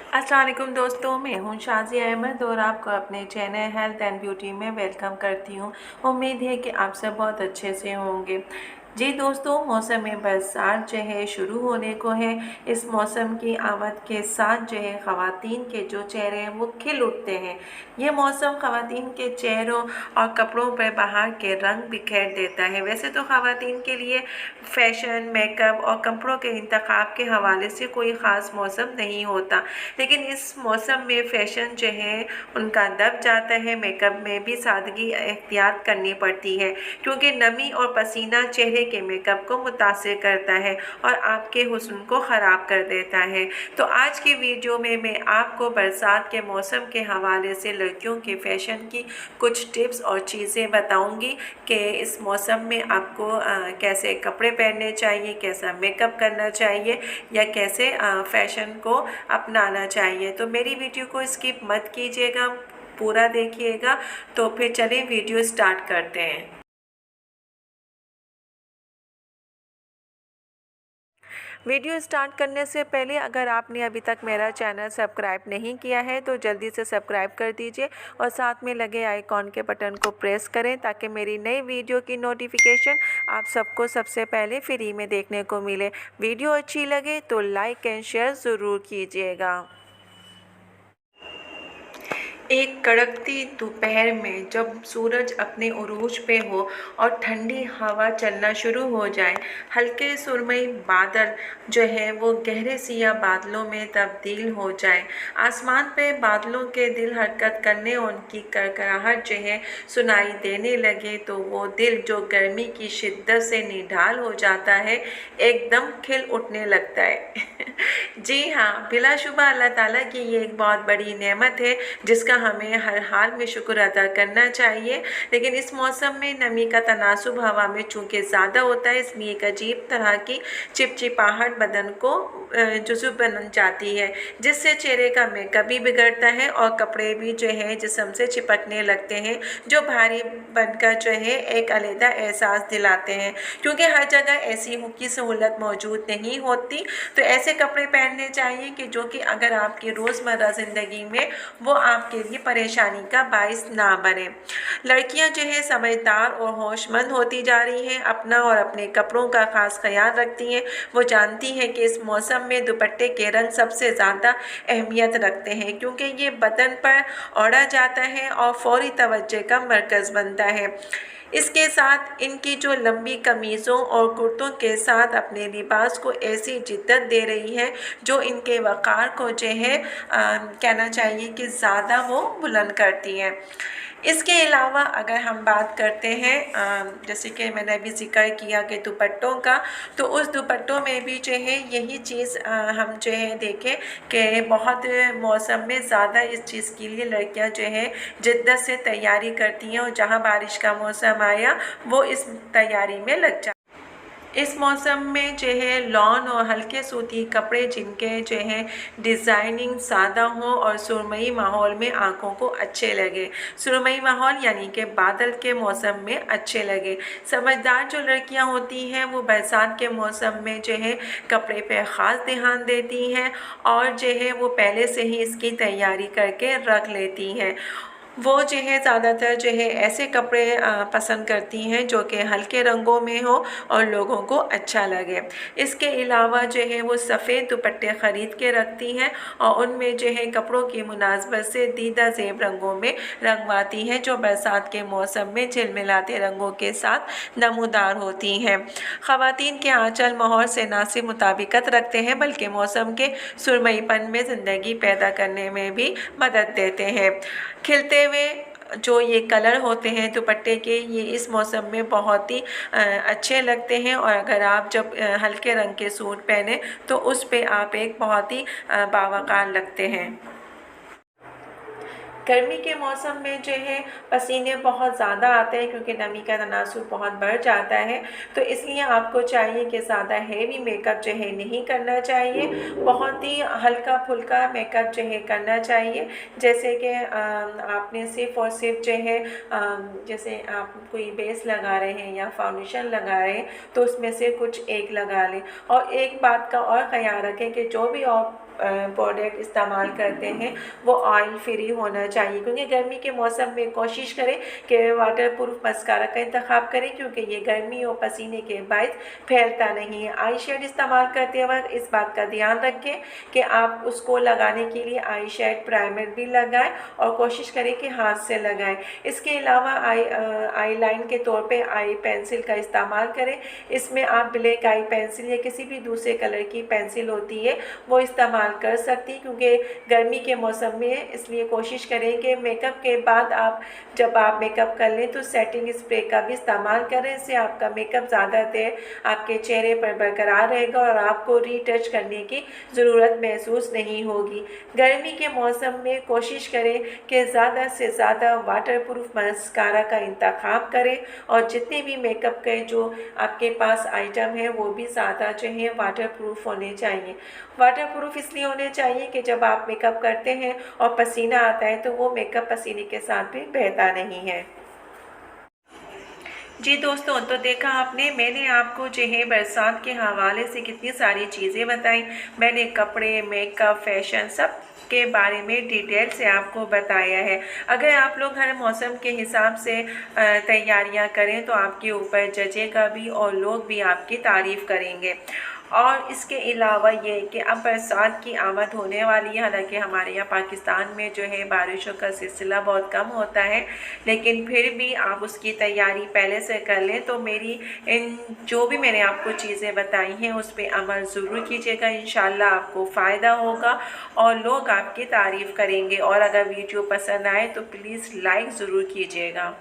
अस्सलाम वालेकुम दोस्तों, मैं हूं शाज़िया अहमद और आपको अपने चैनल हेल्थ एंड ब्यूटी में वेलकम करती हूं। उम्मीद है कि आप सब बहुत अच्छे से होंगे। जी दोस्तों, मौसम में बरसात जो है शुरू होने को है। इस मौसम की आमद के साथ जो है ख़वातीन के जो चेहरे हैं वो खिल उठते हैं। ये मौसम ख़वातीन के चेहरों और कपड़ों पर बाहर के रंग बिखेर देता है। वैसे तो ख़वातीन के लिए फ़ैशन, मेकअप और कपड़ों के इंतखाब के हवाले से कोई ख़ास मौसम नहीं होता, लेकिन इस मौसम में फ़ैशन जो है उनका दब जाता है। मेकअप में भी सादगी एहतियात करनी पड़ती है, क्योंकि नमी और पसीना चेहरे के मेकअप को मुतासिर करता है और आपके हुस्न को ख़राब कर देता है। तो आज की वीडियो में मैं आपको बरसात के मौसम के हवाले से लड़कियों के फ़ैशन की कुछ टिप्स और चीज़ें बताऊंगी कि इस मौसम में आपको कैसे कपड़े पहनने चाहिए, कैसा मेकअप करना चाहिए या कैसे फ़ैशन को अपनाना चाहिए। तो मेरी वीडियो को स्किप मत कीजिएगा, पूरा देखिएगा। तो फिर चलिए वीडियो स्टार्ट करते हैं। वीडियो स्टार्ट करने से पहले अगर आपने अभी तक मेरा चैनल सब्सक्राइब नहीं किया है तो जल्दी से सब्सक्राइब कर दीजिए और साथ में लगे आइकॉन के बटन को प्रेस करें ताकि मेरी नई वीडियो की नोटिफिकेशन आप सबको सबसे पहले फ्री में देखने को मिले। वीडियो अच्छी लगे तो लाइक एंड शेयर ज़रूर कीजिएगा। एक कड़कती दोपहर में जब सूरज अपने उरूज पे हो और ठंडी हवा चलना शुरू हो जाए, हल्के सुरमई बादल जो है वो गहरे सियाह बादलों में तब्दील हो जाए, आसमान पे बादलों के दिल हरकत करने और उनकी करकराहट जो है सुनाई देने लगे, तो वो दिल जो गर्मी की शिद्दत से निढाल हो जाता है एकदम खिल उठने लगता है। जी हाँ, बिलाशुबा अल्लाह ताला की ये एक बहुत बड़ी नेमत है जिसका हमें हर हाल में शुक्र अदा करना चाहिए। लेकिन इस मौसम में नमी का तनासुब हवा में चूँकि ज़्यादा होता है, इसलिए एक अजीब तरह की चिपचिपाहट बदन को जुज़ुब बन जाती है, जिससे चेहरे का मेकअप भी बिगड़ता है और कपड़े भी जो है जिस्म से चिपकने लगते हैं, जो भारी बनकर जो है एक अलग एहसास दिलाते हैं। क्योंकि हर जगह ऐसी की सहूलत मौजूद नहीं होती, तो ऐसे कपड़े पहनने चाहिए कि जो कि अगर आपकी रोज़मर्रा ज़िंदगी में वो आपके लिए परेशानी का बाइस ना बने। लड़कियां जो है समझदार और होशमंद होती जा रही हैं, अपना और अपने कपड़ों का ख़ास ख्याल रखती हैं। वो जानती हैं कि इस मौसम में दुपट्टे के रंग सबसे ज़्यादा अहमियत रखते हैं, क्योंकि ये बदन पर ओढ़ा जाता है और फौरी तवज्जो का मरकज़ बनता है। इसके साथ इनकी जो लंबी कमीज़ों और कुर्तों के साथ अपने लिबास को ऐसी जिद्दत दे रही है जो इनके वक़ार को जो है कहना चाहिए कि ज़्यादा वो बुलंद करती हैं। इसके अलावा अगर हम बात करते हैं जैसे कि मैंने अभी ज़िक्र किया कि दुपट्टों का, तो उस दुपट्टों में भी जो है यही चीज़ हम जो है देखें कि बहुत मौसम में ज़्यादा इस चीज़ के लिए लड़कियां जो है जिद्दत से तैयारी करती हैं और जहां बारिश का मौसम आया वो इस तैयारी में लग जाती। इस मौसम में जो है लॉन और हल्के सूती कपड़े जिनके जो है डिज़ाइनिंग सादा हो और सुरमई माहौल में आंखों को अच्छे लगे। सुरमई माहौल यानी कि बादल के मौसम में अच्छे लगे। समझदार जो लड़कियां होती हैं वो बरसात के मौसम में जो है कपड़े पे ख़ास ध्यान देती हैं और जो है वो पहले से ही इसकी तैयारी करके रख लेती हैं। वो जो है ज़्यादातर जो है ऐसे कपड़े पसंद करती हैं जो कि हल्के रंगों में हो और लोगों को अच्छा लगे। इसके अलावा जो है वो सफ़ेद दुपट्टे ख़रीद के रखती हैं और उनमें जो है कपड़ों की मुनासबत से दीदा ज़ेब रंगों में रंगवाती हैं, जो बरसात के मौसम में झिलमिलाते रंगों के साथ नमूदार होती हैं। ख़वातीन के आंचल माहौल से ना सिर्फ मुताबिकत रखते हैं बल्कि मौसम के सुरमईपन में ज़िंदगी पैदा करने में भी मदद देते हैं। खिलते हुए जो ये कलर होते हैं दुपट्टे के, ये इस मौसम में बहुत ही अच्छे लगते हैं और अगर आप जब हल्के रंग के सूट पहने तो उस पे आप एक बहुत ही बावकार लगते हैं। गर्मी के मौसम में जो है पसीने बहुत ज़्यादा आते हैं क्योंकि नमी का तनासुर बहुत बढ़ जाता है, तो इसलिए आपको चाहिए कि ज़्यादा हेवी मेकअप जो है नहीं करना चाहिए, बहुत ही हल्का फुल्का मेकअप जो है करना चाहिए। जैसे कि आपने सिर्फ और सिर्फ जो है जैसे आप कोई बेस लगा रहे हैं या फाउंडेशन लगा रहे हैं तो उसमें से कुछ एक लगा लें। और एक बात का और ख्याल रखें कि जो भी आप प्रोडक्ट इस्तेमाल करते हैं वो ऑयल फ्री होना चाहिए, क्योंकि गर्मी के मौसम में कोशिश करें कि वाटर प्रूफ मस्कारा का इंतखाब करें, क्योंकि ये गर्मी और पसीने के बायस फैलता नहीं है। आई शेड इस्तेमाल करते वक्त इस बात का ध्यान रखें कि आप उसको लगाने के लिए आई शेड प्राइमर भी लगाएं और कोशिश करें कि हाथ से लगाएं। इसके अलावा आई लाइन के तौर पे आई पेंसिल का इस्तेमाल करें। इसमें आप ब्लैक आई पेंसिल या किसी भी दूसरे कलर की पेंसिल होती है वो इस्तेमाल कर सकती, क्योंकि गर्मी के मौसम में इसलिए कोशिश करें कि मेकअप के बाद जब आप मेकअप कर लें तो सेटिंग स्प्रे का भी इस्तेमाल करें। इससे आपका मेकअप ज़्यादा देर आपके चेहरे पर बरकरार रहेगा और आपको रीटच करने की ज़रूरत महसूस नहीं होगी। गर्मी के मौसम में कोशिश करें कि ज़्यादा से ज़्यादा वाटरप्रूफ मस्कारा का इंतखाब करें और जितने भी मेकअप के जो आपके पास आइटम है वो भी ज़्यादा जो है वाटरप्रूफ होने चाहिए। वाटरप्रूफ इसलिए होने चाहिए कि जब आप मेकअप करते हैं और पसीना आता है तो वो मेकअप पसीने के साथ भी बहता नहीं है। जी दोस्तों, तो देखा आपने, मैंने आपको जो है बरसात के हवाले से कितनी सारी चीज़ें बताई। मैंने कपड़े, मेकअप, फैशन सब के बारे में डिटेल से आपको बताया है। अगर आप लोग हर मौसम के हिसाब से तैयारियां करें तो आपके ऊपर जचेगा भी और लोग भी आपकी तारीफ़ करेंगे। और इसके अलावा ये कि अब बरसात की आमद होने वाली है। हालांकि हमारे यहाँ पाकिस्तान में जो है बारिशों का सिलसिला बहुत कम होता है, लेकिन फिर भी आप उसकी तैयारी पहले से कर लें। तो मेरी इन जो भी मैंने आपको चीज़ें बताई हैं उस पर अमल ज़रूर कीजिएगा, इंशाल्लाह आपको फ़ायदा होगा और लोग आपकी तारीफ़ करेंगे। और अगर वीडियो पसंद आए तो प्लीज़ लाइक ज़रूर कीजिएगा।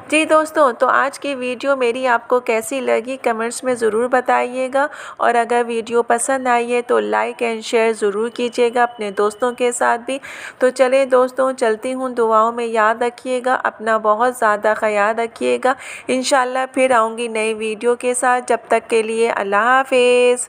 जी दोस्तों, तो आज की वीडियो मेरी आपको कैसी लगी कमेंट्स में ज़रूर बताइएगा और अगर वीडियो पसंद आई है तो लाइक एंड शेयर ज़रूर कीजिएगा अपने दोस्तों के साथ भी। तो चलें दोस्तों, चलती हूँ, दुआओं में याद रखिएगा, अपना बहुत ज़्यादा ख्याल रखिएगा। इंशाल्लाह फिर आऊँगी नई वीडियो के साथ। जब तक के लिए अल्लाह हाफिज़।